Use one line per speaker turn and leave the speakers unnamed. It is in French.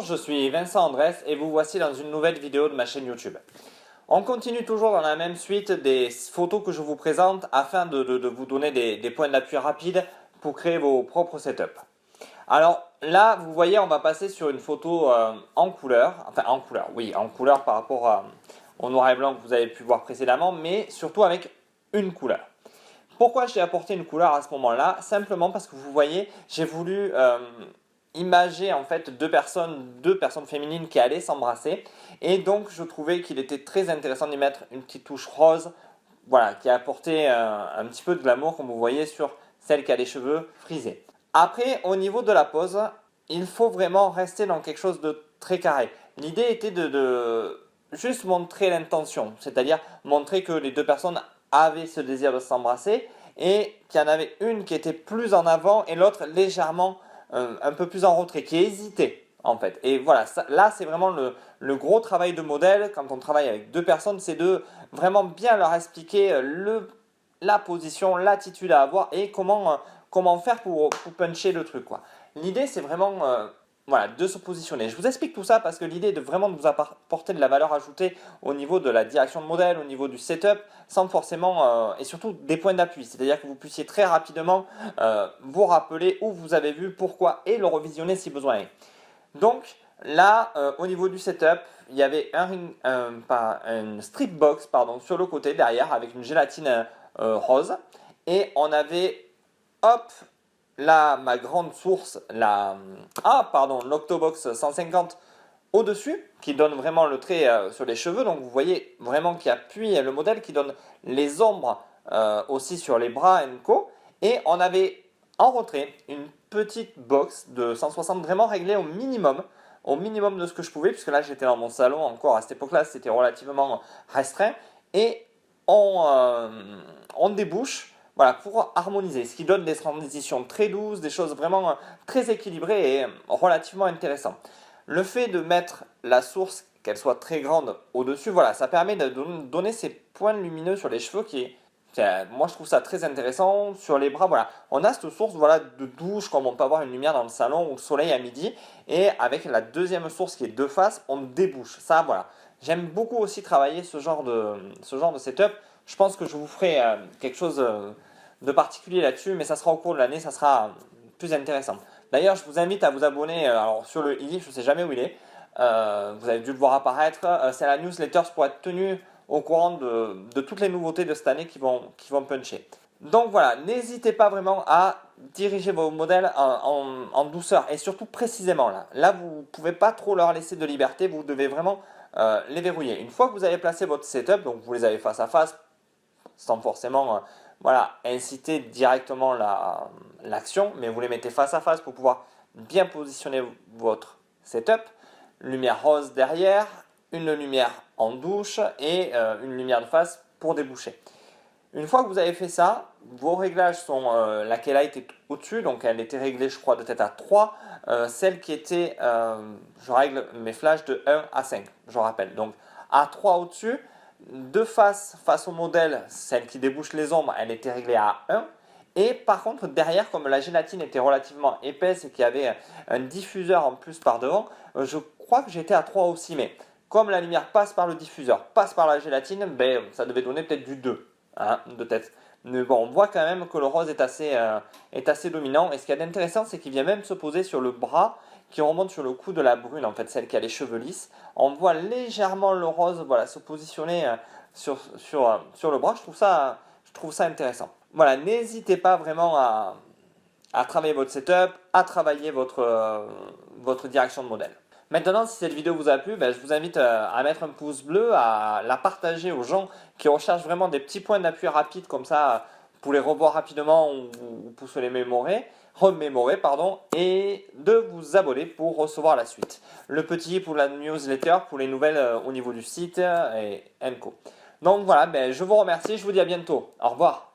je suis Vincent Andrès et vous voici dans une nouvelle vidéo de ma chaîne YouTube. On continue toujours dans la même suite des photos que je vous présente afin de vous donner des points d'appui rapides pour créer vos propres setups. Alors là, vous voyez, on va passer sur une photo en couleur, enfin en couleur, oui, en couleur par rapport au noir et blanc que vous avez pu voir précédemment, mais surtout avec une couleur. Pourquoi j'ai apporté une couleur à ce moment-là? Simplement parce que vous voyez, j'ai voulu imager en fait deux personnes féminines qui allaient s'embrasser, et donc je trouvais qu'il était très intéressant d'y mettre une petite touche rose, voilà, qui a apporté un petit peu de glamour comme vous voyez sur celle qui a les cheveux frisés. Après, au niveau de la pose, il faut vraiment rester dans quelque chose de très carré. L'idée était de juste montrer l'intention, c'est-à-dire montrer que les deux personnes avaient ce désir de s'embrasser et qu'il y en avait une qui était plus en avant et l'autre légèrement un peu plus en retrait, qui hésitait en fait. Et voilà, là c'est vraiment le gros travail de modèle quand on travaille avec deux personnes, c'est de vraiment bien leur expliquer la position, l'attitude à avoir et comment faire pour puncher le truc, quoi. L'idée c'est vraiment voilà, de se positionner. Je vous explique tout ça parce que l'idée est de vraiment vous apporter de la valeur ajoutée au niveau de la direction de modèle, au niveau du setup, sans forcément, et surtout des points d'appui. C'est-à-dire que vous puissiez très rapidement vous rappeler où vous avez vu, pourquoi, et le revisionner si besoin est. Donc là, au niveau du setup, il y avait une strip box sur le côté derrière avec une gélatine rose. Et on avait, hop, là, ma grande source, l'Octobox 150 au-dessus, qui donne vraiment le trait sur les cheveux. Donc vous voyez vraiment qui appuie le modèle, qui donne les ombres aussi sur les bras et co. Et on avait en retrait une petite box de 160 vraiment réglée au minimum de ce que je pouvais, puisque là j'étais dans mon salon encore à cette époque-là, c'était relativement restreint. Et on débouche. Voilà, pour harmoniser, ce qui donne des transitions très douces, des choses vraiment très équilibrées et relativement intéressantes. Le fait de mettre la source, qu'elle soit très grande au-dessus, voilà, ça permet de donner ces points lumineux sur les cheveux moi je trouve ça très intéressant. Sur les bras, voilà, on a cette source voilà, de douche comme on peut avoir une lumière dans le salon ou le soleil à midi. Et avec la deuxième source qui est de face, on débouche. Ça, voilà. J'aime beaucoup aussi travailler ce genre de setup. Je pense que je vous ferai quelque chose de particulier là-dessus, mais ça sera au cours de l'année, ça sera plus intéressant. D'ailleurs, je vous invite à vous abonner alors sur le i, je ne sais jamais où il est, vous avez dû le voir apparaître, c'est la newsletter pour être tenu au courant de toutes les nouveautés de cette année qui vont puncher. Donc voilà, n'hésitez pas vraiment à diriger vos modèles en douceur et surtout précisément là. Là, vous ne pouvez pas trop leur laisser de liberté, vous devez vraiment les verrouiller. Une fois que vous avez placé votre setup, donc vous les avez face à face, sans forcément voilà, inciter directement l'action, mais vous les mettez face à face pour pouvoir bien positionner votre setup. Lumière rose derrière, une lumière en douche et une lumière de face pour déboucher. Une fois que vous avez fait ça, vos réglages sont la Keylight est au-dessus, donc elle était réglée je crois de tête à 3. Celle qui était, je règle mes flashs de 1 à 5, je rappelle. Donc à 3 au-dessus, de face au modèle, celle qui débouche les ombres, elle était réglée à 1. Et par contre derrière, comme la gélatine était relativement épaisse et qu'il y avait un diffuseur en plus par devant, je crois que j'étais à 3 aussi. Mais comme la lumière passe par le diffuseur, passe par la gélatine, ben, ça devait donner peut-être du 2 hein, de tête. Mais bon, on voit quand même que le rose est assez dominant. Et ce qu'il y a d'intéressant, c'est qu'il vient même se poser sur le bras qui remonte sur le cou de la brune, en fait, celle qui a les cheveux lisses. On voit légèrement le rose voilà, se positionner sur le bras. Je trouve ça intéressant. Voilà, n'hésitez pas vraiment à travailler votre setup, à travailler votre direction de modèle. Maintenant, si cette vidéo vous a plu, je vous invite à mettre un pouce bleu, à la partager aux gens qui recherchent vraiment des petits points d'appui rapides comme ça pour les revoir rapidement ou pour se les remémorer, et de vous abonner pour recevoir la suite. Le petit pour la newsletter, pour les nouvelles au niveau du site et co. Donc voilà, je vous remercie, je vous dis à bientôt. Au revoir.